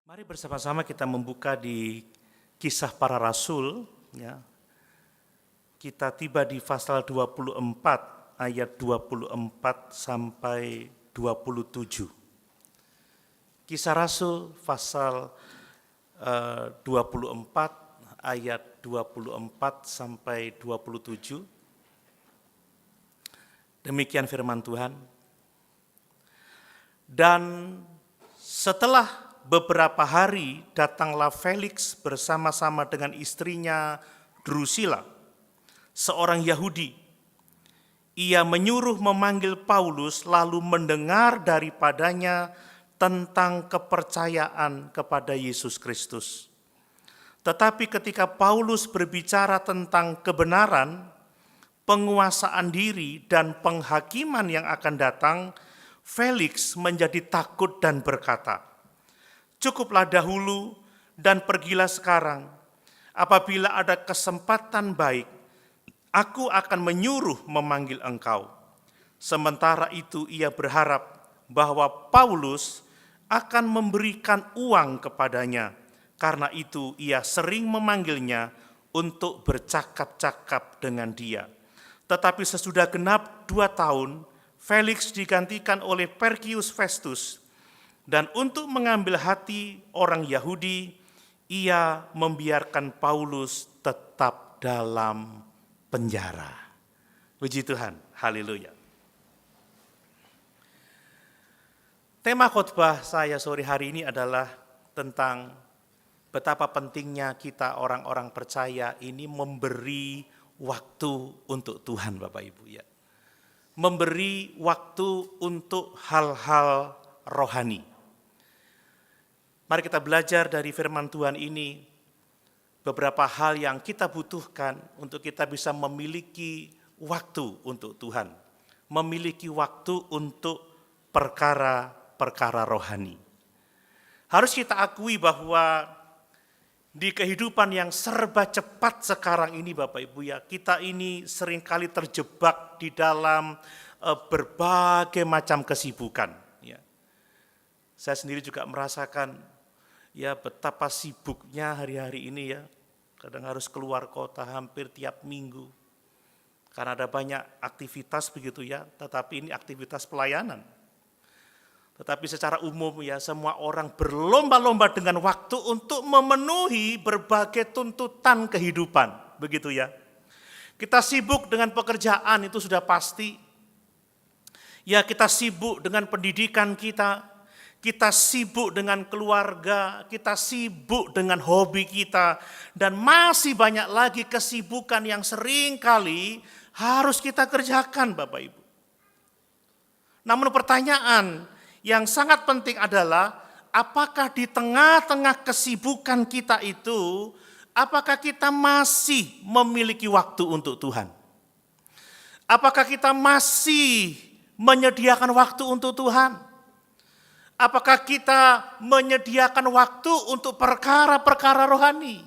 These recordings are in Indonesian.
Mari bersama-sama kita membuka di Kisah Para Rasul, ya. Kita tiba di pasal 24 ayat 24 sampai 27. Kisah Rasul pasal 24 ayat 24 sampai 27. Demikian firman Tuhan. Dan setelah beberapa hari datanglah Felix bersama-sama dengan istrinya Drusilla, seorang Yahudi. Ia menyuruh memanggil Paulus lalu mendengar daripadanya tentang kepercayaan kepada Yesus Kristus. Tetapi ketika Paulus berbicara tentang kebenaran, penguasaan diri dan penghakiman yang akan datang, Felix menjadi takut dan berkata, "Cukuplah dahulu dan pergilah sekarang. Apabila ada kesempatan baik, aku akan menyuruh memanggil engkau." Sementara itu ia berharap bahwa Paulus akan memberikan uang kepadanya. Karena itu ia sering memanggilnya untuk bercakap-cakap dengan dia. Tetapi sesudah genap 2 tahun, Felix digantikan oleh Porcius Festus. Dan untuk mengambil hati orang Yahudi, ia membiarkan Paulus tetap dalam penjara. Puji Tuhan, haleluya. Tema khotbah saya sore hari ini adalah tentang betapa pentingnya kita orang-orang percaya ini memberi waktu untuk Tuhan, Bapak Ibu, ya. Memberi waktu untuk hal-hal rohani. Mari kita belajar dari firman Tuhan ini beberapa hal yang kita butuhkan untuk kita bisa memiliki waktu untuk Tuhan, memiliki waktu untuk perkara-perkara rohani. Harus kita akui bahwa di kehidupan yang serba cepat sekarang ini, Bapak Ibu, ya, kita ini seringkali terjebak di dalam berbagai macam kesibukan. Ya. Saya sendiri juga merasakan ya betapa sibuknya hari-hari ini, ya. Kadang harus keluar kota hampir tiap minggu. Karena ada banyak aktivitas begitu, ya, tetapi ini aktivitas pelayanan. Tetapi secara umum, ya, semua orang berlomba-lomba dengan waktu untuk memenuhi berbagai tuntutan kehidupan, begitu ya. Kita sibuk dengan pekerjaan, itu sudah pasti. Ya, kita sibuk dengan pendidikan kita sibuk dengan keluarga, kita sibuk dengan hobi kita, dan masih banyak lagi kesibukan yang sering kali harus kita kerjakan, Bapak Ibu. Namun pertanyaan yang sangat penting adalah, apakah di tengah-tengah kesibukan kita itu, apakah kita masih memiliki waktu untuk Tuhan? Apakah kita masih menyediakan waktu untuk Tuhan? Apakah kita menyediakan waktu untuk perkara-perkara rohani?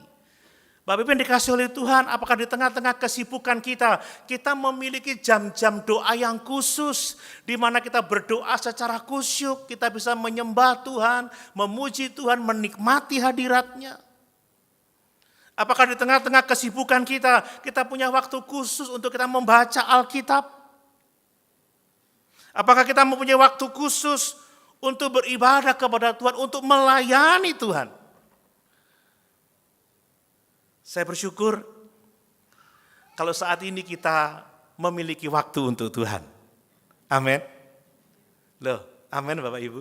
Bapak Ibu yang dikasih oleh Tuhan, apakah di tengah-tengah kesibukan kita memiliki jam-jam doa yang khusus, di mana kita berdoa secara khusyuk, kita bisa menyembah Tuhan, memuji Tuhan, menikmati hadirat-Nya? Apakah di tengah-tengah kesibukan kita punya waktu khusus untuk kita membaca Alkitab? Apakah kita mempunyai waktu khusus untuk beribadah kepada Tuhan, untuk melayani Tuhan? Saya bersyukur kalau saat ini kita memiliki waktu untuk Tuhan. Amin. Loh, amin Bapak Ibu.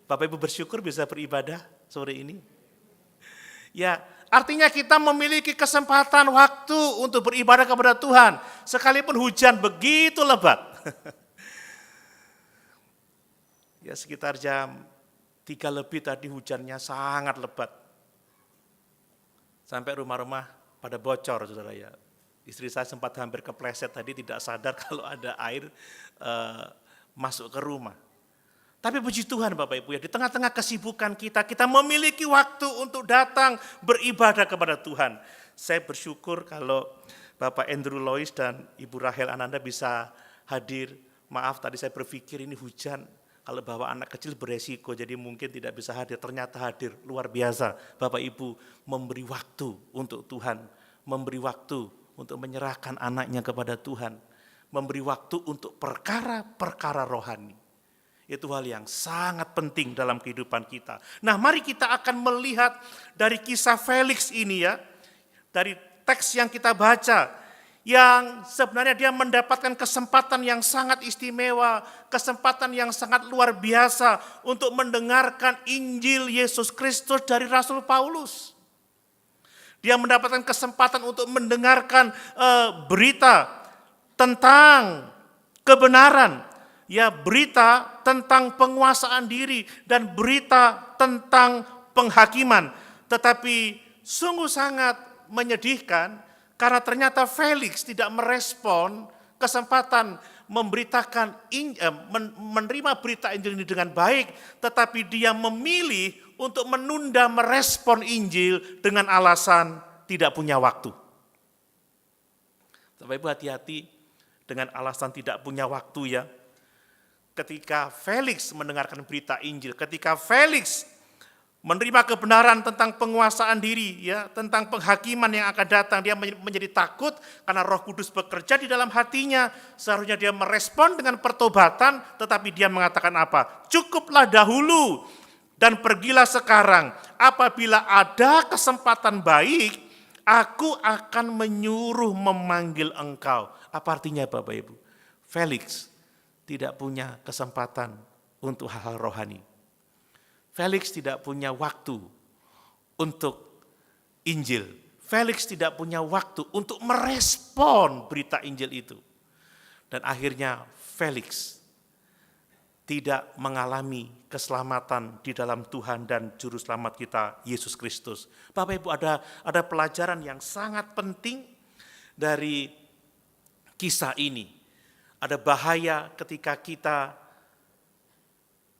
Bapak Ibu bersyukur bisa beribadah sore ini. Ya, artinya kita memiliki kesempatan waktu untuk beribadah kepada Tuhan. Sekalipun hujan begitu lebat. Ya, sekitar jam 3 lebih tadi hujannya sangat lebat. Sampai rumah-rumah pada bocor, saudara, ya. Istri saya sempat hampir kepleset tadi, tidak sadar kalau ada air masuk ke rumah. Tapi puji Tuhan Bapak Ibu, ya, di tengah-tengah kesibukan kita memiliki waktu untuk datang beribadah kepada Tuhan. Saya bersyukur kalau Bapak Andrew Lois dan Ibu Rahel Ananda bisa hadir. Maaf tadi saya berpikir ini hujan, Kalau bawa anak kecil beresiko, jadi mungkin tidak bisa hadir, ternyata hadir, luar biasa. Bapak Ibu memberi waktu untuk Tuhan, memberi waktu untuk menyerahkan anaknya kepada Tuhan, memberi waktu untuk perkara-perkara rohani. Itu hal yang sangat penting dalam kehidupan kita. Nah, mari kita akan melihat dari kisah Felix ini ya, dari teks yang kita baca, yang sebenarnya dia mendapatkan kesempatan yang sangat istimewa, kesempatan yang sangat luar biasa untuk mendengarkan Injil Yesus Kristus dari Rasul Paulus. Dia mendapatkan kesempatan untuk mendengarkan berita tentang kebenaran, ya berita tentang penguasaan diri dan berita tentang penghakiman. Tetapi sungguh sangat menyedihkan karena ternyata Felix tidak merespon kesempatan menerima berita Injil ini dengan baik, tetapi dia memilih untuk menunda merespon Injil dengan alasan tidak punya waktu. Bapak Ibu hati-hati dengan alasan tidak punya waktu ya. Ketika Felix mendengarkan berita Injil, ketika Felix menerima kebenaran tentang penguasaan diri, ya, tentang penghakiman yang akan datang, dia menjadi takut karena Roh Kudus bekerja di dalam hatinya. Seharusnya dia merespon dengan pertobatan, tetapi dia mengatakan apa? Cukuplah dahulu dan pergilah sekarang. Apabila ada kesempatan baik, aku akan menyuruh memanggil engkau. Apa artinya Bapak Ibu? Felix tidak punya kesempatan untuk hal-hal rohani. Felix tidak punya waktu untuk Injil. Felix tidak punya waktu untuk merespon berita Injil itu. Dan akhirnya Felix tidak mengalami keselamatan di dalam Tuhan dan Juru Selamat kita, Yesus Kristus. Bapak Ibu, ada pelajaran yang sangat penting dari kisah ini. Ada bahaya ketika kita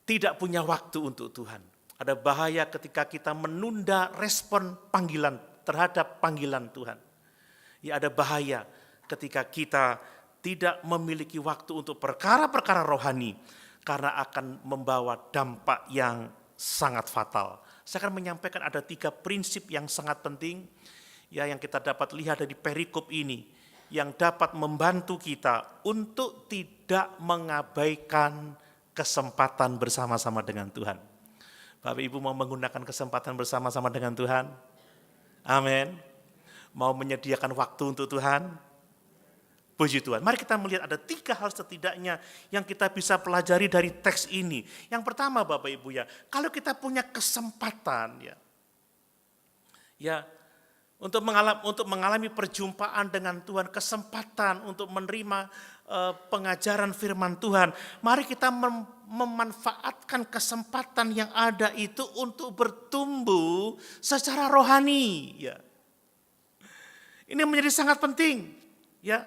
tidak punya waktu untuk Tuhan. Ada bahaya ketika kita menunda respon panggilan terhadap panggilan Tuhan. Ya, ada bahaya ketika kita tidak memiliki waktu untuk perkara-perkara rohani karena akan membawa dampak yang sangat fatal. Saya akan menyampaikan ada 3 prinsip yang sangat penting ya yang kita dapat lihat dari perikop ini yang dapat membantu kita untuk tidak mengabaikan kesempatan bersama-sama dengan Tuhan. Bapak Ibu mau menggunakan kesempatan bersama-sama dengan Tuhan? Amin. Mau menyediakan waktu untuk Tuhan? Puji Tuhan. Mari kita melihat ada 3 hal setidaknya yang kita bisa pelajari dari teks ini. Yang pertama Bapak Ibu ya, kalau kita punya kesempatan ya untuk mengalami perjumpaan dengan Tuhan, kesempatan untuk menerima pengajaran firman Tuhan, mari kita memanfaatkan kesempatan yang ada itu untuk bertumbuh secara rohani. Ya. Ini menjadi sangat penting. Ya.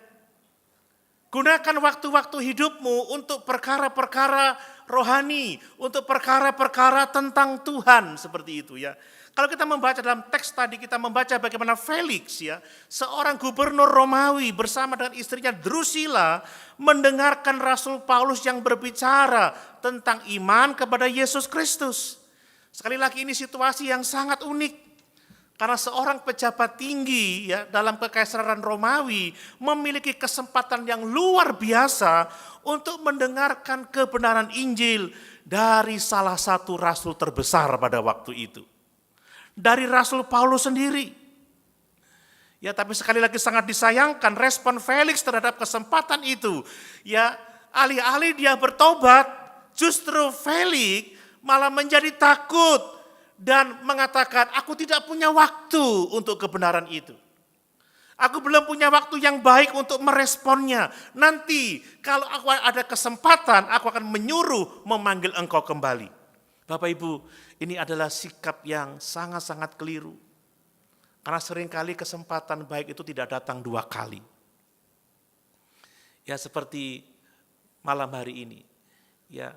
Gunakan waktu-waktu hidupmu untuk perkara-perkara rohani, untuk perkara-perkara tentang Tuhan seperti itu ya. Kalau kita membaca dalam teks tadi, kita membaca bagaimana Felix ya, seorang gubernur Romawi bersama dengan istrinya Drusilla mendengarkan Rasul Paulus yang berbicara tentang iman kepada Yesus Kristus. Sekali lagi ini situasi yang sangat unik. Karena seorang pejabat tinggi ya dalam kekaisaran Romawi memiliki kesempatan yang luar biasa untuk mendengarkan kebenaran Injil dari salah satu rasul terbesar pada waktu itu. Dari Rasul Paulus sendiri. Ya, tapi sekali lagi sangat disayangkan respon Felix terhadap kesempatan itu. Ya, alih-alih dia bertobat, justru Felix malah menjadi takut dan mengatakan, aku tidak punya waktu untuk kebenaran itu. Aku belum punya waktu yang baik untuk meresponnya. Nanti kalau aku ada kesempatan, aku akan menyuruh memanggil engkau kembali. Bapak Ibu, ini adalah sikap yang sangat-sangat keliru. Karena seringkali kesempatan baik itu tidak datang 2 kali. Ya seperti malam hari ini. Ya,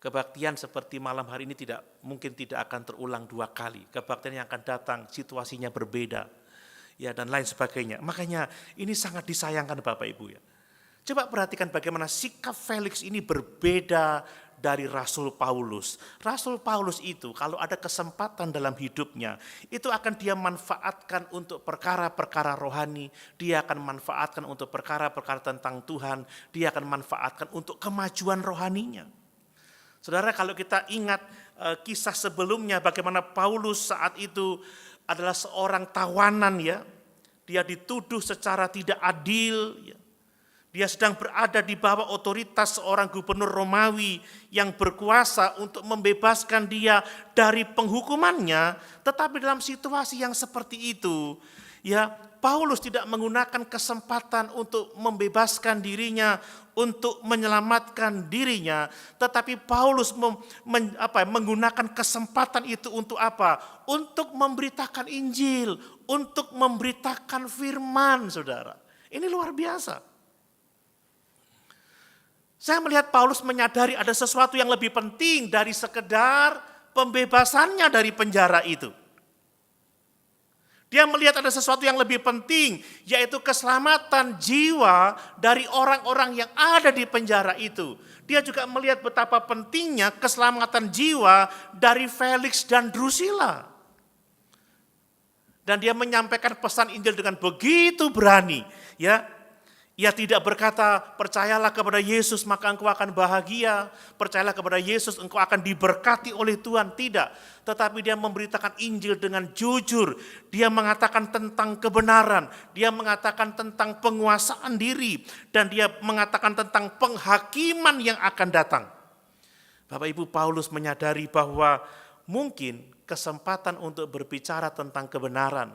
kebaktian seperti malam hari ini mungkin tidak akan terulang 2 kali. Kebaktian yang akan datang situasinya berbeda. Ya dan lain sebagainya. Makanya ini sangat disayangkan Bapak Ibu ya. Coba perhatikan bagaimana sikap Felix ini berbeda dari Rasul Paulus. Rasul Paulus itu kalau ada kesempatan dalam hidupnya, itu akan dia manfaatkan untuk perkara-perkara rohani, dia akan manfaatkan untuk perkara-perkara tentang Tuhan, dia akan manfaatkan untuk kemajuan rohaninya. Saudara, kalau kita ingat kisah sebelumnya bagaimana Paulus saat itu adalah seorang tawanan ya, dia dituduh secara tidak adil ya. Dia sedang berada di bawah otoritas seorang gubernur Romawi yang berkuasa untuk membebaskan dia dari penghukumannya. Tetapi dalam situasi yang seperti itu, ya Paulus tidak menggunakan kesempatan untuk membebaskan dirinya, untuk menyelamatkan dirinya. Tetapi Paulus menggunakan kesempatan itu untuk apa? Untuk memberitakan Injil, untuk memberitakan firman, saudara. Ini luar biasa. Saya melihat Paulus menyadari ada sesuatu yang lebih penting dari sekedar pembebasannya dari penjara itu. Dia melihat ada sesuatu yang lebih penting, yaitu keselamatan jiwa dari orang-orang yang ada di penjara itu. Dia juga melihat betapa pentingnya keselamatan jiwa dari Felix dan Drusilla. Dan dia menyampaikan pesan Injil dengan begitu berani, ya. Ia tidak berkata, percayalah kepada Yesus maka engkau akan bahagia. Percayalah kepada Yesus engkau akan diberkati oleh Tuhan. Tidak. Tetapi dia memberitakan Injil dengan jujur. Dia mengatakan tentang kebenaran. Dia mengatakan tentang penguasaan diri. Dan dia mengatakan tentang penghakiman yang akan datang. Bapak Ibu, Paulus menyadari bahwa mungkin kesempatan untuk berbicara tentang kebenaran,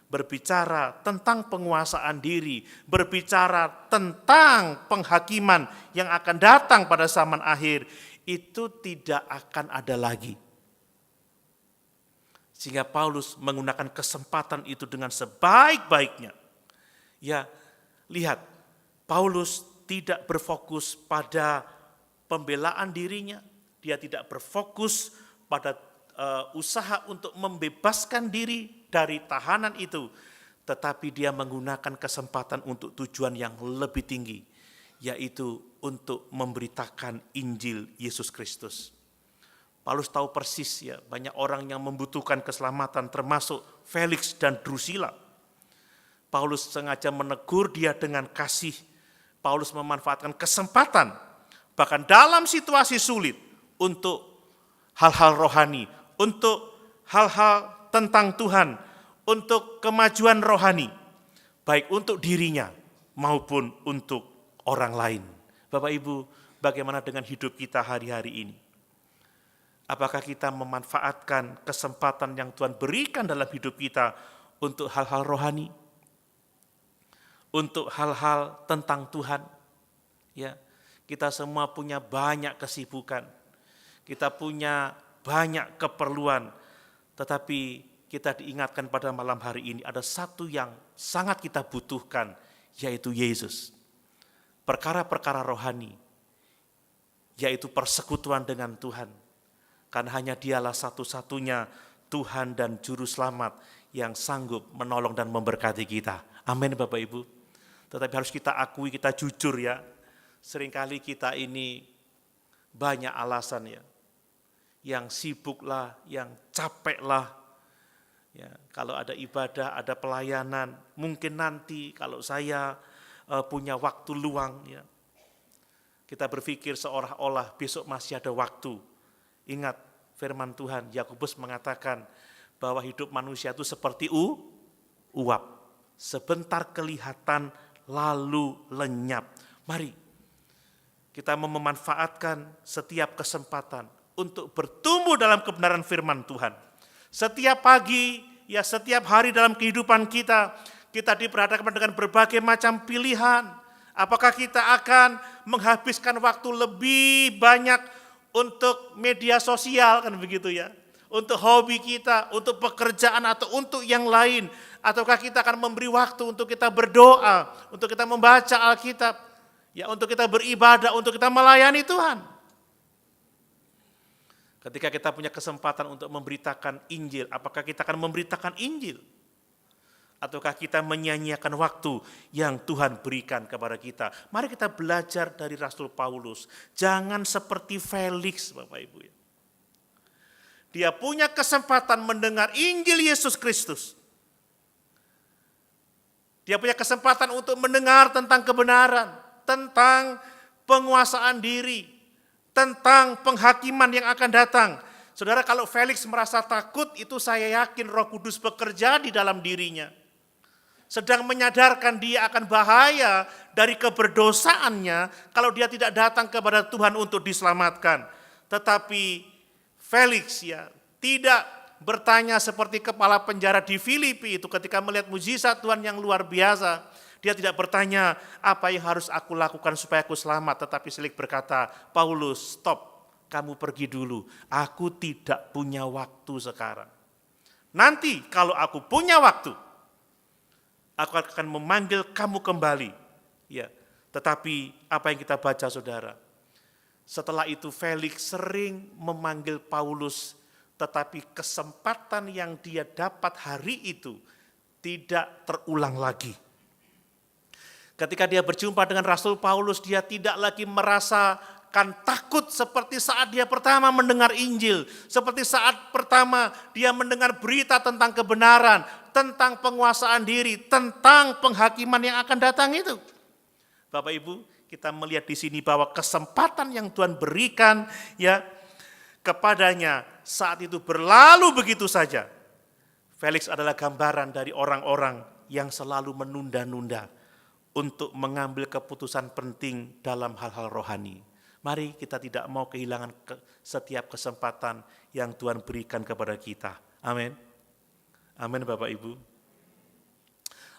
berbicara tentang penguasaan diri, berbicara tentang penghakiman yang akan datang pada zaman akhir, itu tidak akan ada lagi. Sehingga Paulus menggunakan kesempatan itu dengan sebaik-baiknya. Ya, lihat, Paulus tidak berfokus pada pembelaan dirinya, dia tidak berfokus pada usaha untuk membebaskan diri dari tahanan itu, tetapi dia menggunakan kesempatan untuk tujuan yang lebih tinggi, yaitu untuk memberitakan Injil Yesus Kristus. Paulus tahu persis ya, banyak orang yang membutuhkan keselamatan, termasuk Felix dan Drusilla. Paulus sengaja menegur dia dengan kasih. Paulus memanfaatkan kesempatan, bahkan dalam situasi sulit, untuk hal-hal rohani, untuk hal-hal tentang Tuhan, untuk kemajuan rohani, baik untuk dirinya maupun untuk orang lain. Bapak Ibu, bagaimana dengan hidup kita hari-hari ini? Apakah kita memanfaatkan kesempatan yang Tuhan berikan dalam hidup kita untuk hal-hal rohani? Untuk hal-hal tentang Tuhan? Ya, kita semua punya banyak kesibukan. Kita punya banyak keperluan, tetapi kita diingatkan pada malam hari ini ada satu yang sangat kita butuhkan, yaitu Yesus. Perkara-perkara rohani, yaitu persekutuan dengan Tuhan. Karena hanya dialah satu-satunya Tuhan dan Juru Selamat yang sanggup menolong dan memberkati kita. Amin Bapak Ibu. Tetapi harus kita akui, kita jujur ya. Seringkali kita ini banyak alasan ya. Yang sibuklah, yang capeklah. Ya, kalau ada ibadah, ada pelayanan, mungkin nanti kalau saya punya waktu luang, ya, kita berpikir seolah-olah besok masih ada waktu. Ingat firman Tuhan, Yakobus mengatakan bahwa hidup manusia itu seperti uap, sebentar kelihatan lalu lenyap. Mari kita memanfaatkan setiap kesempatan untuk bertumbuh dalam kebenaran firman Tuhan. Setiap pagi, ya setiap hari dalam kehidupan kita, kita diperhadapkan dengan berbagai macam pilihan. Apakah kita akan menghabiskan waktu lebih banyak untuk media sosial, kan begitu ya, untuk hobi kita, untuk pekerjaan atau untuk yang lain, ataukah kita akan memberi waktu untuk kita berdoa, untuk kita membaca Alkitab, ya untuk kita beribadah, untuk kita melayani Tuhan. Ketika kita punya kesempatan untuk memberitakan Injil, apakah kita akan memberitakan Injil? Ataukah kita menyia-nyiakan waktu yang Tuhan berikan kepada kita? Mari kita belajar dari Rasul Paulus. Jangan seperti Felix, Bapak Ibu. Dia punya kesempatan mendengar Injil Yesus Kristus. Dia punya kesempatan untuk mendengar tentang kebenaran, tentang penguasaan diri, tentang penghakiman yang akan datang. Saudara, kalau Felix merasa takut, itu saya yakin Roh Kudus bekerja di dalam dirinya. Sedang menyadarkan dia akan bahaya dari keberdosaannya kalau dia tidak datang kepada Tuhan untuk diselamatkan. Tetapi Felix tidak bertanya seperti kepala penjara di Filipi itu ketika melihat mujizat Tuhan yang luar biasa. Dia tidak bertanya apa yang harus aku lakukan supaya aku selamat. Tetapi Felix berkata, Paulus, stop, kamu pergi dulu. Aku tidak punya waktu sekarang. Nanti kalau aku punya waktu, aku akan memanggil kamu kembali. Ya, tetapi apa yang kita baca, saudara? Setelah itu Felix sering memanggil Paulus, tetapi kesempatan yang dia dapat hari itu tidak terulang lagi. Ketika dia berjumpa dengan Rasul Paulus, dia tidak lagi merasakan takut seperti saat dia pertama mendengar Injil, seperti saat pertama dia mendengar berita tentang kebenaran, tentang penguasaan diri, tentang penghakiman yang akan datang itu. Bapak Ibu, kita melihat di sini bahwa kesempatan yang Tuhan berikan kepadanya saat itu berlalu begitu saja. Felix adalah gambaran dari orang-orang yang selalu menunda-nunda untuk mengambil keputusan penting dalam hal-hal rohani. Mari kita tidak mau kehilangan setiap kesempatan yang Tuhan berikan kepada kita. Amin. Amin Bapak Ibu.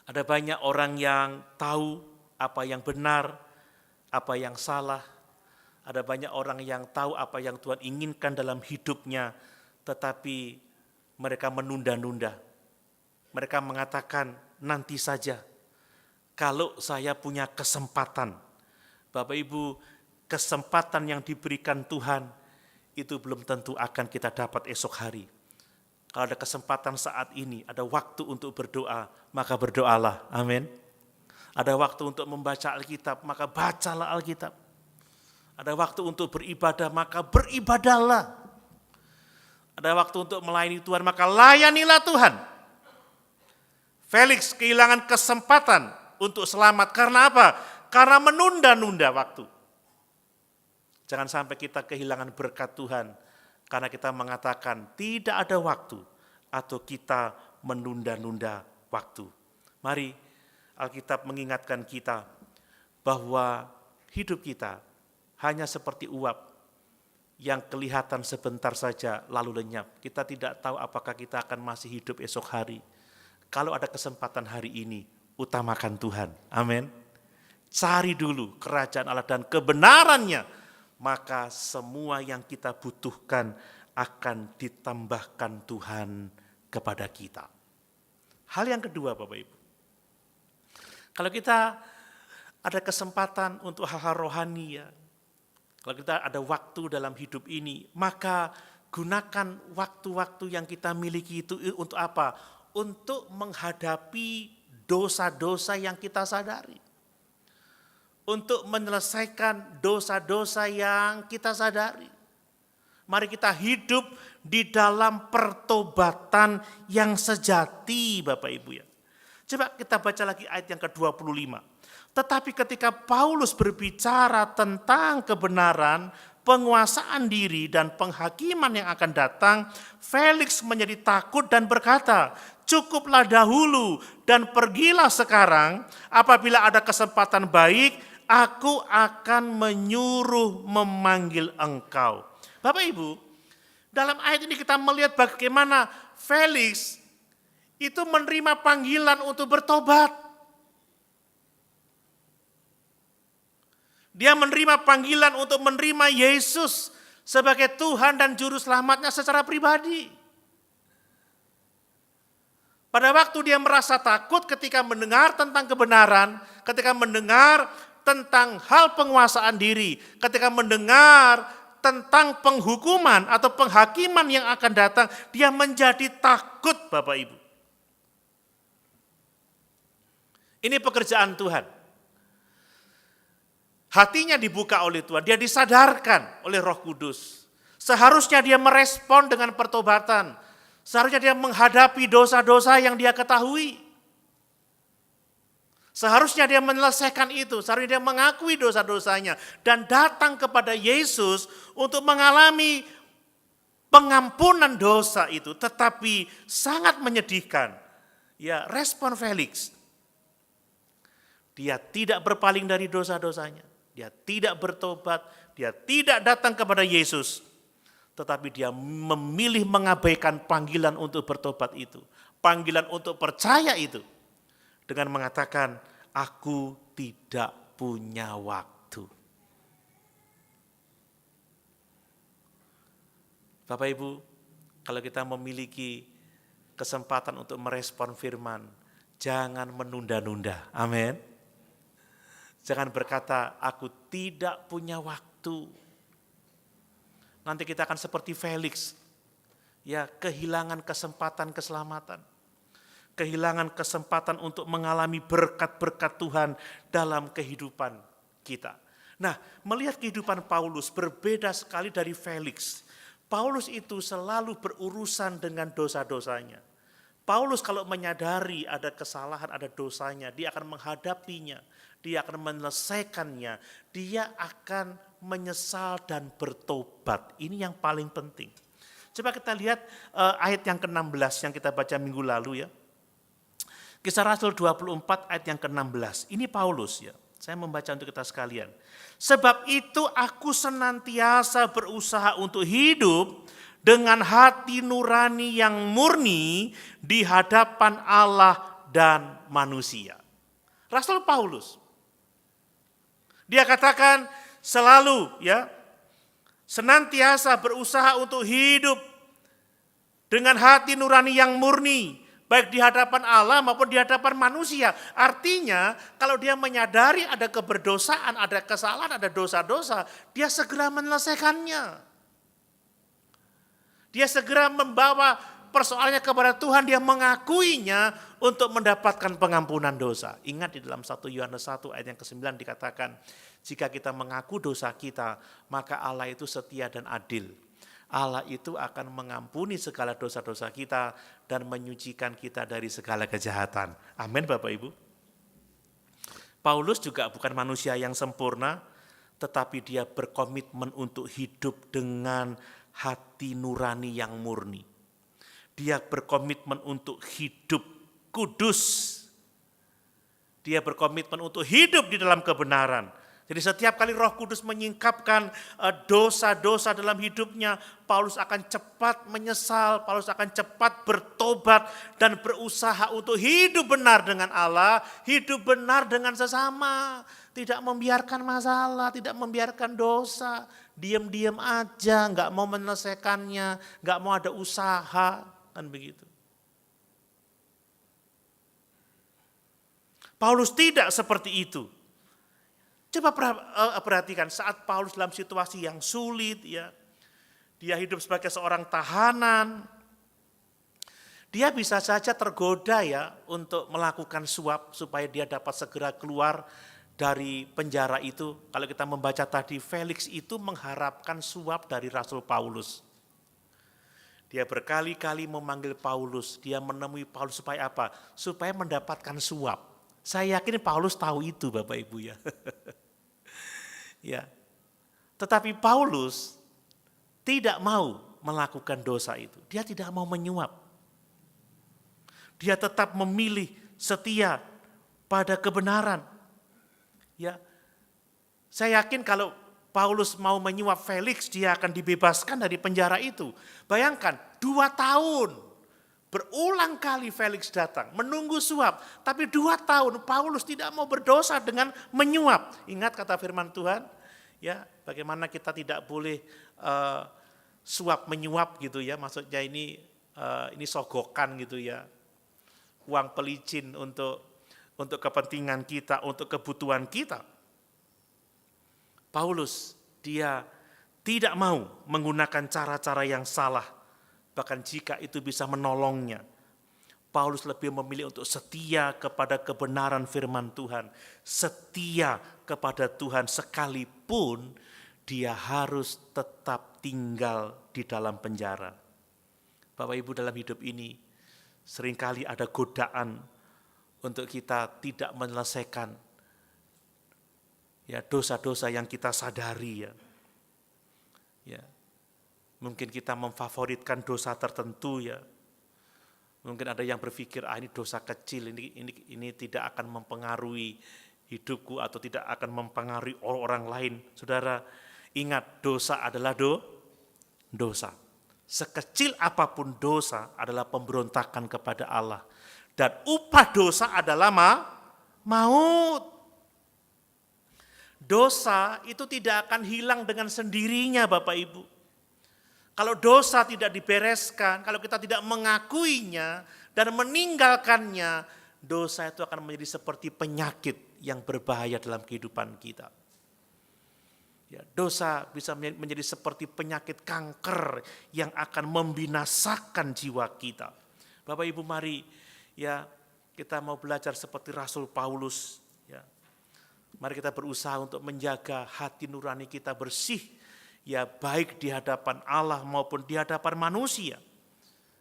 Ada banyak orang yang tahu apa yang benar, apa yang salah. Ada banyak orang yang tahu apa yang Tuhan inginkan dalam hidupnya, tetapi mereka menunda-nunda. Mereka mengatakan nanti saja. Kalau saya punya kesempatan. Bapak Ibu, kesempatan yang diberikan Tuhan itu belum tentu akan kita dapat esok hari. Kalau ada kesempatan saat ini, ada waktu untuk berdoa, maka berdoalah. Amin. Ada waktu untuk membaca Alkitab, maka bacalah Alkitab. Ada waktu untuk beribadah, maka beribadahlah. Ada waktu untuk melayani Tuhan, maka layanilah Tuhan. Felix kehilangan kesempatan untuk selamat. Karena apa? Karena menunda-nunda waktu. Jangan sampai kita kehilangan berkat Tuhan karena kita mengatakan tidak ada waktu atau kita menunda-nunda waktu. Mari Alkitab mengingatkan kita bahwa hidup kita hanya seperti uap yang kelihatan sebentar saja lalu lenyap. Kita tidak tahu apakah kita akan masih hidup esok hari. Kalau ada kesempatan hari ini, utamakan Tuhan. Amin. Cari dulu kerajaan Allah dan kebenarannya. Maka semua yang kita butuhkan akan ditambahkan Tuhan kepada kita. Hal yang kedua Bapak Ibu. Kalau kita ada kesempatan untuk hal-hal rohani kalau kita ada waktu dalam hidup ini, maka gunakan waktu-waktu yang kita miliki itu untuk apa? Untuk menghadapi dosa-dosa yang kita sadari. Untuk menyelesaikan dosa-dosa yang kita sadari. Mari kita hidup di dalam pertobatan yang sejati Bapak Ibu ya. Coba kita baca lagi ayat yang ke-25. Tetapi ketika Paulus berbicara tentang kebenaran, penguasaan diri dan penghakiman yang akan datang, Felix menjadi takut dan berkata, cukuplah dahulu dan pergilah sekarang, apabila ada kesempatan baik, aku akan menyuruh memanggil engkau. Bapak Ibu, dalam ayat ini kita melihat bagaimana Felix itu menerima panggilan untuk bertobat. Dia menerima panggilan untuk menerima Yesus sebagai Tuhan dan Juru Selamatnya secara pribadi. Pada waktu dia merasa takut ketika mendengar tentang kebenaran, ketika mendengar tentang hal penguasaan diri, ketika mendengar tentang penghukuman atau penghakiman yang akan datang, dia menjadi takut Bapak Ibu. Ini pekerjaan Tuhan. Hatinya dibuka oleh Tuhan, dia disadarkan oleh Roh Kudus. Seharusnya dia merespon dengan pertobatan. Seharusnya dia menghadapi dosa-dosa yang dia ketahui. Seharusnya dia menyelesaikan itu, seharusnya dia mengakui dosa-dosanya dan datang kepada Yesus untuk mengalami pengampunan dosa itu. Tetapi sangat menyedihkan, ya, respon Felix. Dia tidak berpaling dari dosa-dosanya, dia tidak bertobat, dia tidak datang kepada Yesus. Tetapi dia memilih mengabaikan panggilan untuk bertobat itu, panggilan untuk percaya itu. Dengan mengatakan, aku tidak punya waktu. Bapak Ibu, kalau kita memiliki kesempatan untuk merespon firman, jangan menunda-nunda. Amin. Jangan berkata, aku tidak punya waktu. Nanti kita akan seperti Felix, ya, kehilangan kesempatan keselamatan. Kehilangan kesempatan untuk mengalami berkat-berkat Tuhan dalam kehidupan kita. Nah, melihat kehidupan Paulus berbeda sekali dari Felix. Paulus itu selalu berurusan dengan dosa-dosanya. Paulus kalau menyadari ada kesalahan, ada dosanya, dia akan menghadapinya, dia akan menyelesaikannya, dia akan menyesal dan bertobat. Ini yang paling penting. Coba kita lihat ayat yang ke-16 yang kita baca minggu lalu, ya. Kisah Rasul 24 ayat yang ke-16. Ini Paulus, ya. Saya membaca untuk kita sekalian. Sebab itu aku senantiasa berusaha untuk hidup dengan hati nurani yang murni di hadapan Allah dan manusia. Rasul Paulus. Dia katakan selalu, ya, senantiasa berusaha untuk hidup dengan hati nurani yang murni, baik di hadapan Allah maupun di hadapan manusia. Artinya kalau dia menyadari ada keberdosaan, ada kesalahan, ada dosa-dosa, dia segera menyelesaikannya. Dia segera membawa persoalannya kepada Tuhan, dia mengakuinya untuk mendapatkan pengampunan dosa. Ingat di dalam 1 Yohanes 1 ayat yang ke-9 dikatakan, jika kita mengaku dosa kita, maka Allah itu setia dan adil. Allah itu akan mengampuni segala dosa-dosa kita dan menyucikan kita dari segala kejahatan. Amin Bapak Ibu. Paulus juga bukan manusia yang sempurna, tetapi dia berkomitmen untuk hidup dengan hati nurani yang murni. Dia berkomitmen untuk hidup kudus. Dia berkomitmen untuk hidup di dalam kebenaran. Jadi setiap kali Roh Kudus menyingkapkan dosa-dosa dalam hidupnya, Paulus akan cepat menyesal, Paulus akan cepat bertobat dan berusaha untuk hidup benar dengan Allah, hidup benar dengan sesama, tidak membiarkan masalah, tidak membiarkan dosa, diam-diam aja, nggak mau menyelesaikannya, nggak mau ada usaha, kan begitu. Paulus tidak seperti itu. Coba perhatikan saat Paulus dalam situasi yang sulit, ya, dia hidup sebagai seorang tahanan, dia bisa saja tergoda, ya, untuk melakukan suap supaya dia dapat segera keluar dari penjara itu. Kalau kita membaca tadi, Felix itu mengharapkan suap dari Rasul Paulus. Dia berkali-kali memanggil Paulus, dia menemui Paulus supaya apa? Supaya mendapatkan suap. Saya yakin Paulus tahu itu Bapak Ibu, ya. Ya. Tetapi Paulus tidak mau melakukan dosa itu. Dia tidak mau menyuap. Dia tetap memilih setia pada kebenaran. Ya. Saya yakin kalau Paulus mau menyuap Felix, dia akan dibebaskan dari penjara itu. Bayangkan, 2 tahun. Berulang kali Felix datang, menunggu suap. Tapi 2 tahun Paulus tidak mau berdosa dengan menyuap. Ingat kata firman Tuhan, ya, bagaimana kita tidak boleh suap menyuap gitu, ya. Maksudnya ini sogokan gitu, ya. Uang pelicin untuk kepentingan kita, untuk kebutuhan kita. Paulus, dia tidak mau menggunakan cara-cara yang salah. Bahkan jika itu bisa menolongnya. Paulus lebih memilih untuk setia kepada kebenaran firman Tuhan, setia kepada Tuhan sekalipun dia harus tetap tinggal di dalam penjara. Bapak Ibu, dalam hidup ini seringkali ada godaan untuk kita tidak menyelesaikan ya dosa-dosa yang kita sadari ya. Ya. Mungkin kita memfavoritkan dosa tertentu ya. Mungkin ada yang berpikir, ini dosa kecil, ini tidak akan mempengaruhi hidupku atau tidak akan mempengaruhi orang lain. Saudara, ingat dosa adalah dosa. Sekecil apapun dosa adalah pemberontakan kepada Allah. Dan upah dosa adalah maut. Dosa itu tidak akan hilang dengan sendirinya Bapak Ibu. Kalau dosa tidak dibereskan, kalau kita tidak mengakuinya dan meninggalkannya, dosa itu akan menjadi seperti penyakit yang berbahaya dalam kehidupan kita. Ya, dosa bisa menjadi seperti penyakit kanker yang akan membinasakan jiwa kita. Bapak Ibu, mari ya kita mau belajar seperti Rasul Paulus. Ya. Mari kita berusaha untuk menjaga hati nurani kita bersih. Ya baik di hadapan Allah maupun di hadapan manusia.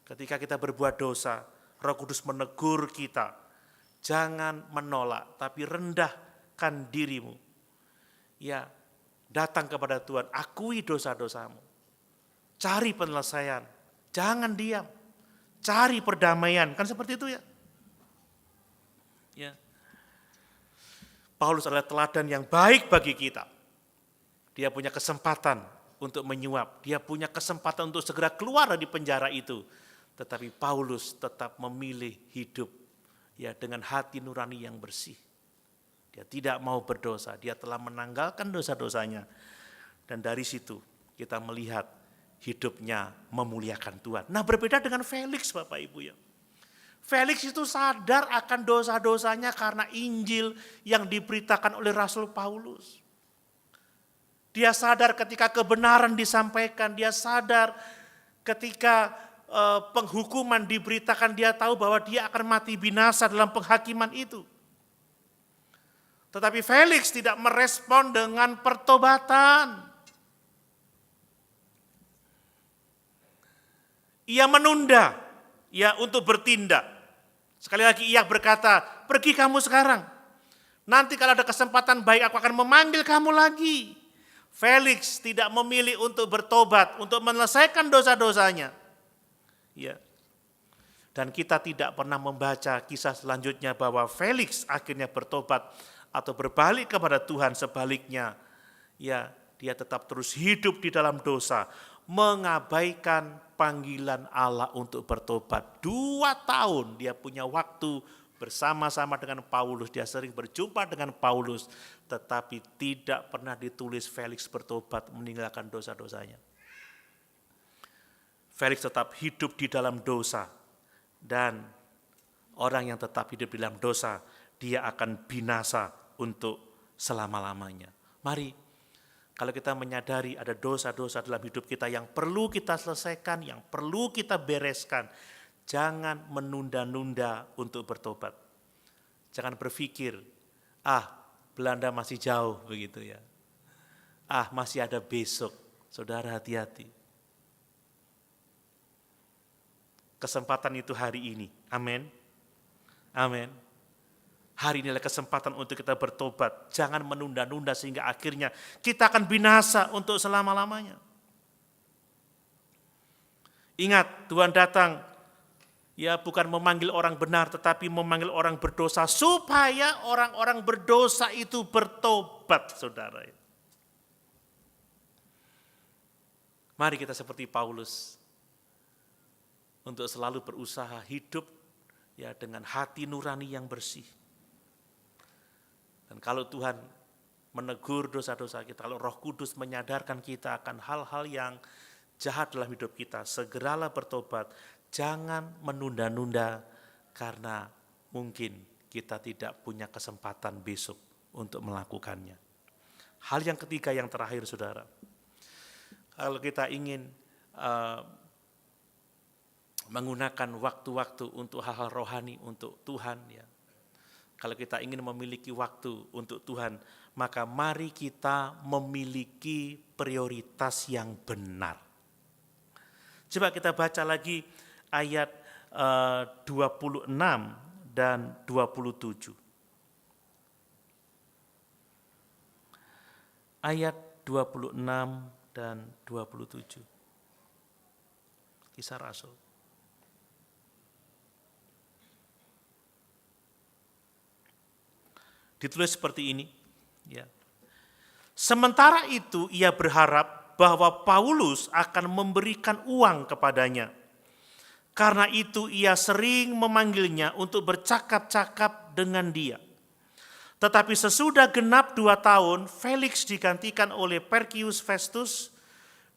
Ketika kita berbuat dosa, Roh Kudus menegur kita. Jangan menolak, tapi rendahkan dirimu. Ya, datang kepada Tuhan, akui dosa-dosamu. Cari penyelesaian, jangan diam. Cari perdamaian, kan seperti itu ya. Ya. Paulus adalah teladan yang baik bagi kita. Dia punya kesempatan untuk menyuap, dia punya kesempatan untuk segera keluar dari penjara itu. Tetapi Paulus tetap memilih hidup ya dengan hati nurani yang bersih. Dia tidak mau berdosa, dia telah menanggalkan dosa-dosanya. Dan dari situ kita melihat hidupnya memuliakan Tuhan. Nah, berbeda dengan Felix Bapak Ibu ya. Felix itu sadar akan dosa-dosanya karena Injil yang diberitakan oleh Rasul Paulus. Dia sadar ketika kebenaran disampaikan, dia sadar ketika penghukuman diberitakan, dia tahu bahwa dia akan mati binasa dalam penghakiman itu. Tetapi Felix tidak merespon dengan pertobatan. Ia menunda ya untuk bertindak. Sekali lagi ia berkata, pergi kamu sekarang. Nanti kalau ada kesempatan baik aku akan memanggil kamu lagi. Felix tidak memilih untuk bertobat, untuk menyelesaikan dosa-dosanya. Ya. Dan kita tidak pernah membaca kisah selanjutnya bahwa Felix akhirnya bertobat atau berbalik kepada Tuhan. Sebaliknya, ya, dia tetap terus hidup di dalam dosa, mengabaikan panggilan Allah untuk bertobat. 2 tahun dia punya waktu bersama-sama dengan Paulus, dia sering berjumpa dengan Paulus, tetapi tidak pernah ditulis Felix bertobat meninggalkan dosa-dosanya. Felix tetap hidup di dalam dosa, dan orang yang tetap hidup di dalam dosa, dia akan binasa untuk selama-lamanya. Mari, kalau kita menyadari ada dosa-dosa dalam hidup kita yang perlu kita selesaikan, yang perlu kita bereskan, jangan menunda-nunda untuk bertobat. Jangan berpikir, Belanda masih jauh begitu ya. Masih ada besok. Saudara, hati-hati. Kesempatan itu hari ini. Amin. Amin. Hari ini adalah kesempatan untuk kita bertobat. Jangan menunda-nunda sehingga akhirnya kita akan binasa untuk selama-lamanya. Ingat, Tuhan datang ya bukan memanggil orang benar, tetapi memanggil orang berdosa supaya orang-orang berdosa itu bertobat, saudara. Mari kita seperti Paulus untuk selalu berusaha hidup ya dengan hati nurani yang bersih. Dan kalau Tuhan menegur dosa-dosa kita, kalau Roh Kudus menyadarkan kita akan hal-hal yang jahat dalam hidup kita, segeralah bertobat. Jangan menunda-nunda karena mungkin kita tidak punya kesempatan besok untuk melakukannya. Hal yang ketiga yang terakhir saudara, kalau kita ingin menggunakan waktu-waktu untuk hal-hal rohani untuk Tuhan ya. Kalau kita ingin memiliki waktu untuk Tuhan, maka mari kita memiliki prioritas yang benar. Coba kita baca lagi ayat 26 dan 27. Ayat 26 dan 27. Kisah Rasul. Ditulis seperti ini, ya. Sementara itu ia berharap bahwa Paulus akan memberikan uang kepadanya. Karena itu ia sering memanggilnya untuk bercakap-cakap dengan dia. Tetapi sesudah genap 2 tahun, Felix digantikan oleh Perkius Festus,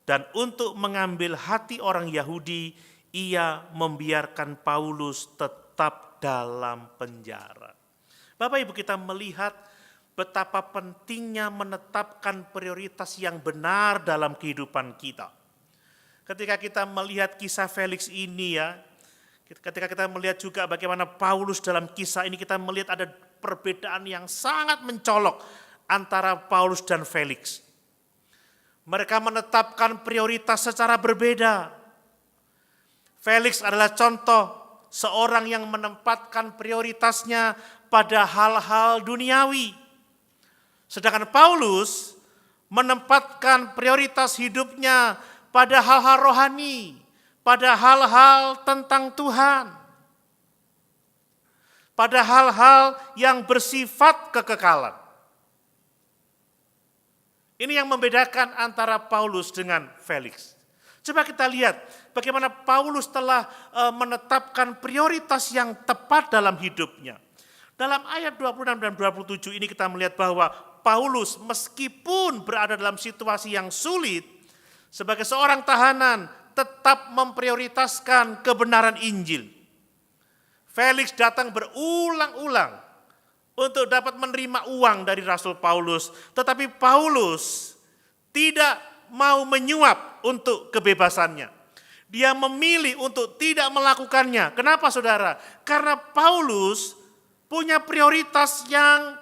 dan untuk mengambil hati orang Yahudi, ia membiarkan Paulus tetap dalam penjara. Bapak Ibu, kita melihat betapa pentingnya menetapkan prioritas yang benar dalam kehidupan kita. Ketika kita melihat kisah Felix ini ya, ketika kita melihat juga bagaimana Paulus dalam kisah ini, kita melihat ada perbedaan yang sangat mencolok antara Paulus dan Felix. Mereka menetapkan prioritas secara berbeda. Felix adalah contoh seorang yang menempatkan prioritasnya pada hal-hal duniawi. Sedangkan Paulus menempatkan prioritas hidupnya pada hal-hal rohani, pada hal-hal tentang Tuhan, pada hal-hal yang bersifat kekekalan. Ini yang membedakan antara Paulus dengan Felix. Coba kita lihat bagaimana Paulus telah menetapkan prioritas yang tepat dalam hidupnya. Dalam ayat 26 dan 27 ini kita melihat bahwa Paulus meskipun berada dalam situasi yang sulit, sebagai seorang tahanan tetap memprioritaskan kebenaran Injil. Felix datang berulang-ulang untuk dapat menerima uang dari Rasul Paulus, tetapi Paulus tidak mau menyuap untuk kebebasannya. Dia memilih untuk tidak melakukannya. Kenapa saudara? Karena Paulus punya prioritas yang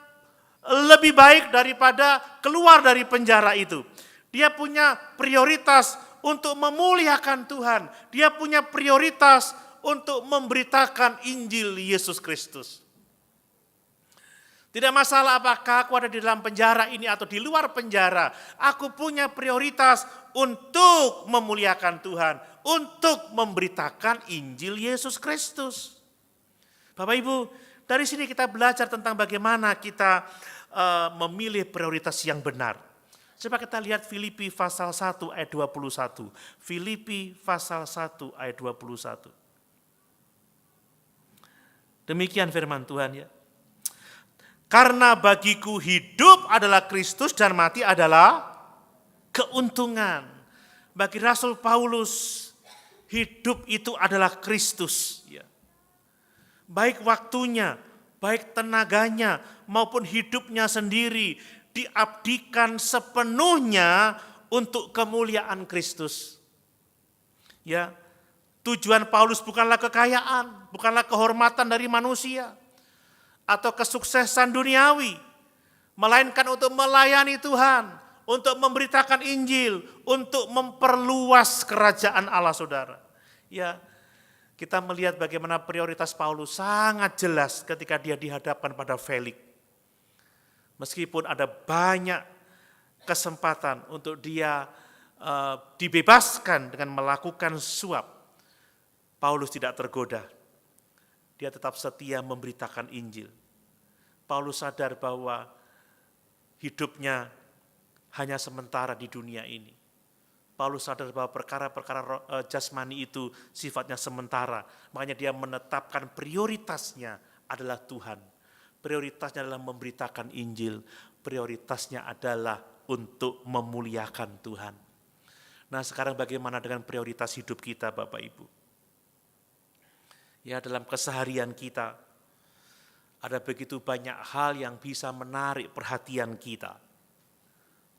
lebih baik daripada keluar dari penjara itu. Dia punya prioritas untuk memuliakan Tuhan. Dia punya prioritas untuk memberitakan Injil Yesus Kristus. Tidak masalah apakah aku ada di dalam penjara ini atau di luar penjara. Aku punya prioritas untuk memuliakan Tuhan. Untuk memberitakan Injil Yesus Kristus. Bapak Ibu, dari sini kita belajar tentang bagaimana kita memilih prioritas yang benar. Coba kita lihat Filipi pasal 1 ayat 21. Filipi pasal 1 ayat 21. Demikian firman Tuhan ya. Karena bagiku hidup adalah Kristus dan mati adalah keuntungan. Bagi Rasul Paulus, hidup itu adalah Kristus. Ya. Baik waktunya, baik tenaganya, maupun hidupnya sendiri diabdikan sepenuhnya untuk kemuliaan Kristus. Ya, tujuan Paulus bukanlah kekayaan, bukanlah kehormatan dari manusia, atau kesuksesan duniawi, melainkan untuk melayani Tuhan, untuk memberitakan Injil, untuk memperluas kerajaan Allah saudara. Ya, kita melihat bagaimana prioritas Paulus sangat jelas ketika dia dihadapkan pada Felix. Meskipun ada banyak kesempatan untuk dia dibebaskan dengan melakukan suap, Paulus tidak tergoda. Dia tetap setia memberitakan Injil. Paulus sadar bahwa hidupnya hanya sementara di dunia ini. Paulus sadar bahwa perkara-perkara jasmani itu sifatnya sementara. Makanya dia menetapkan prioritasnya adalah Tuhan. Prioritasnya adalah memberitakan Injil. Prioritasnya adalah untuk memuliakan Tuhan. Nah, sekarang bagaimana dengan prioritas hidup kita, Bapak Ibu? Ya, dalam keseharian kita ada begitu banyak hal yang bisa menarik perhatian kita.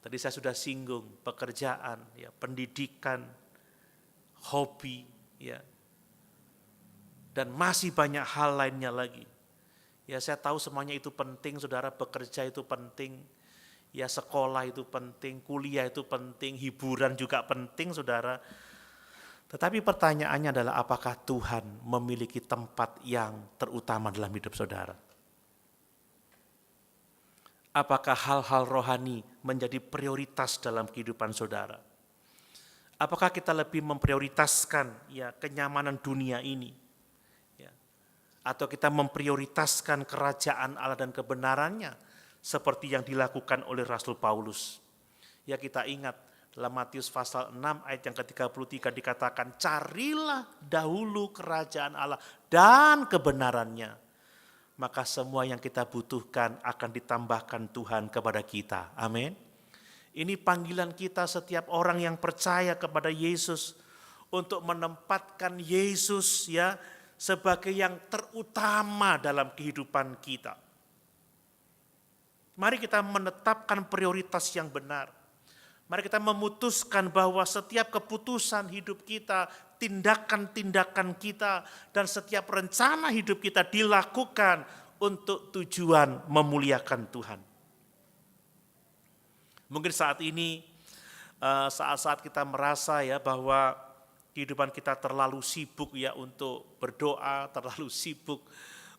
Tadi saya sudah singgung pekerjaan, ya, pendidikan, hobi, ya. dan masih banyak hal lainnya lagi. Ya, saya tahu semuanya itu penting, saudara, bekerja itu penting, ya sekolah itu penting, kuliah itu penting, hiburan juga penting, saudara. Tetapi pertanyaannya adalah apakah Tuhan memiliki tempat yang terutama dalam hidup saudara? Apakah hal-hal rohani menjadi prioritas dalam kehidupan saudara? Apakah kita lebih memprioritaskan ya kenyamanan dunia ini? Ya. Atau kita memprioritaskan kerajaan Allah dan kebenarannya seperti yang dilakukan oleh Rasul Paulus? Ya, kita ingat dalam Matius pasal 6 ayat yang ke-33 dikatakan, carilah dahulu kerajaan Allah dan kebenarannya, maka semua yang kita butuhkan akan ditambahkan Tuhan kepada kita. Amin. Ini panggilan kita setiap orang yang percaya kepada Yesus untuk menempatkan Yesus ya sebagai yang terutama dalam kehidupan kita. Mari kita menetapkan prioritas yang benar. Mari kita memutuskan bahwa setiap keputusan hidup kita, tindakan-tindakan kita, dan setiap rencana hidup kita dilakukan untuk tujuan memuliakan Tuhan. Mungkin saat ini, saat-saat kita merasa ya bahwa kehidupan kita terlalu sibuk ya untuk berdoa, terlalu sibuk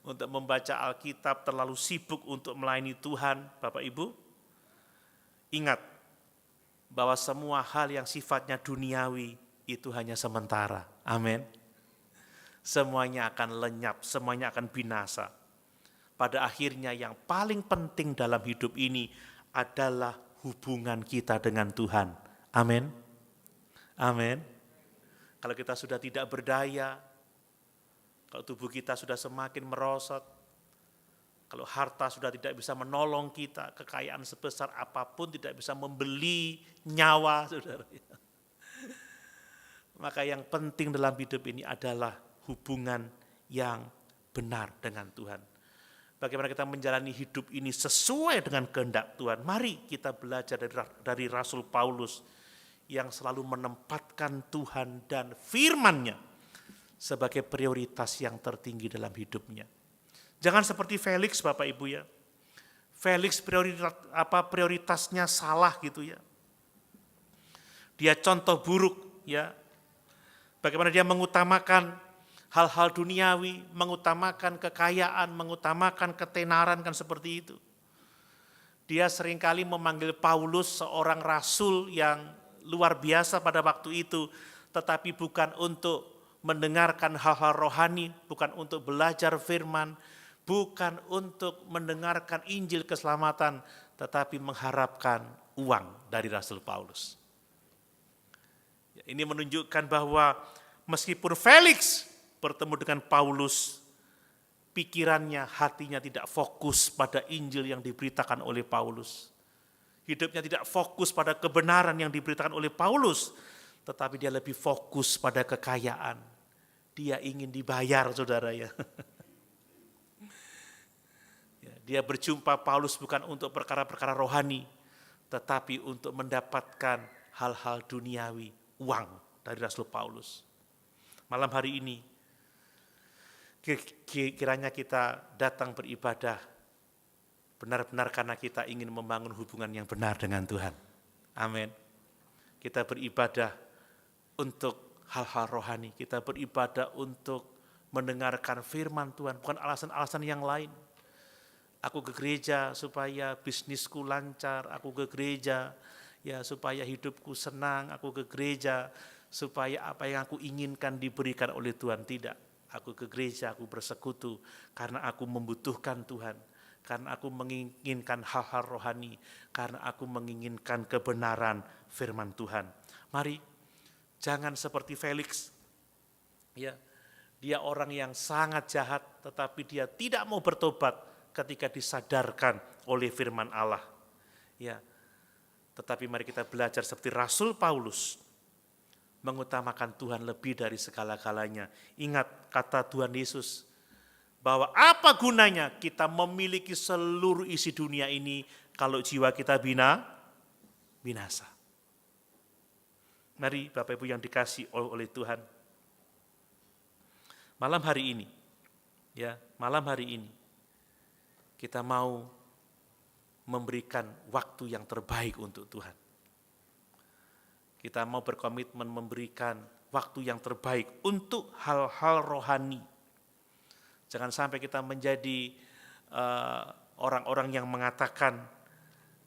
untuk membaca Alkitab, terlalu sibuk untuk melayani Tuhan, Bapak Ibu, ingat bahwa semua hal yang sifatnya duniawi itu hanya sementara. Amin. Semuanya akan lenyap, semuanya akan binasa. Pada akhirnya yang paling penting dalam hidup ini adalah hubungan kita dengan Tuhan. Amin. Amin. Kalau kita sudah tidak berdaya, kalau tubuh kita sudah semakin merosot, kalau harta sudah tidak bisa menolong kita, kekayaan sebesar apapun tidak bisa membeli nyawa, saudara. Maka yang penting dalam hidup ini adalah hubungan yang benar dengan Tuhan. Bagaimana kita menjalani hidup ini sesuai dengan kehendak Tuhan. Mari kita belajar dari Rasul Paulus yang selalu menempatkan Tuhan dan firman-Nya sebagai prioritas yang tertinggi dalam hidupnya. Jangan seperti Felix, Bapak Ibu ya. Felix prioritasnya salah gitu ya. Dia contoh buruk ya. Bagaimana dia mengutamakan hal-hal duniawi, mengutamakan kekayaan, mengutamakan ketenaran, kan seperti itu. Dia seringkali memanggil Paulus seorang rasul yang luar biasa pada waktu itu, tetapi bukan untuk mendengarkan hal-hal rohani, bukan untuk belajar firman, bukan untuk mendengarkan Injil keselamatan, tetapi mengharapkan uang dari Rasul Paulus. Ini menunjukkan bahwa meskipun Felix bertemu dengan Paulus, pikirannya, hatinya tidak fokus pada Injil yang diberitakan oleh Paulus. Hidupnya tidak fokus pada kebenaran yang diberitakan oleh Paulus, tetapi dia lebih fokus pada kekayaan. Dia ingin dibayar, saudara ya. Dia berjumpa Paulus bukan untuk perkara-perkara rohani, tetapi untuk mendapatkan hal-hal duniawi, uang dari Rasul Paulus. Malam hari ini, kiranya kita datang beribadah benar-benar karena kita ingin membangun hubungan yang benar dengan Tuhan. Amin. Kita beribadah untuk hal-hal rohani, kita beribadah untuk mendengarkan firman Tuhan, bukan alasan-alasan yang lain. Aku ke gereja supaya bisnisku lancar, aku ke gereja ya supaya hidupku senang, aku ke gereja supaya apa yang aku inginkan diberikan oleh Tuhan. Tidak. Aku ke gereja, aku bersekutu karena aku membutuhkan Tuhan, karena aku menginginkan hal-hal rohani, karena aku menginginkan kebenaran firman Tuhan. Mari, jangan seperti Felix. Ya, dia orang yang sangat jahat, tetapi dia tidak mau bertobat ketika disadarkan oleh firman Allah. Ya, tetapi mari kita belajar seperti Rasul Paulus, mengutamakan Tuhan lebih dari segala-galanya. Ingat kata Tuhan Yesus, bahwa apa gunanya kita memiliki seluruh isi dunia ini kalau jiwa kita binasa. Mari Bapak Ibu yang dikasihi oleh Tuhan, malam hari ini, ya, malam hari ini kita mau memberikan waktu yang terbaik untuk Tuhan. Kita mau berkomitmen memberikan waktu yang terbaik untuk hal-hal rohani. Jangan sampai kita menjadi orang-orang yang mengatakan,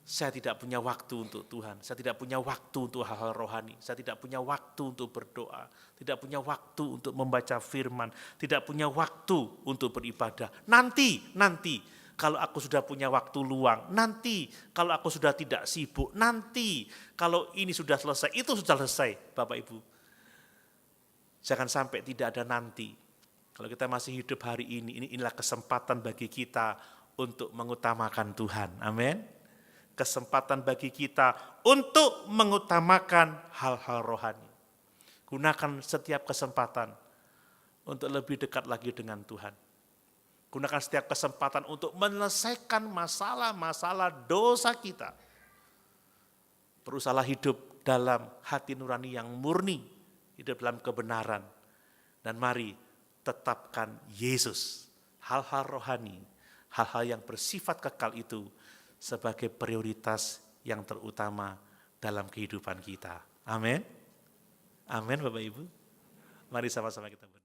saya tidak punya waktu untuk Tuhan, saya tidak punya waktu untuk hal-hal rohani, saya tidak punya waktu untuk berdoa, tidak punya waktu untuk membaca firman, tidak punya waktu untuk beribadah. Nanti, kalau aku sudah punya waktu luang, nanti kalau aku sudah tidak sibuk, nanti kalau ini sudah selesai, itu sudah selesai, Bapak Ibu. Jangan sampai tidak ada nanti. Kalau kita masih hidup hari ini, inilah kesempatan bagi kita untuk mengutamakan Tuhan. Amin. Kesempatan bagi kita untuk mengutamakan hal-hal rohani. Gunakan setiap kesempatan untuk lebih dekat lagi dengan Tuhan. Gunakan setiap kesempatan untuk menyelesaikan masalah-masalah dosa kita. Berusahalah hidup dalam hati nurani yang murni, hidup dalam kebenaran. Dan mari tetapkan Yesus, hal-hal rohani, hal-hal yang bersifat kekal itu sebagai prioritas yang terutama dalam kehidupan kita. Amin. Amin Bapak Ibu. Mari sama-sama kita berdoa.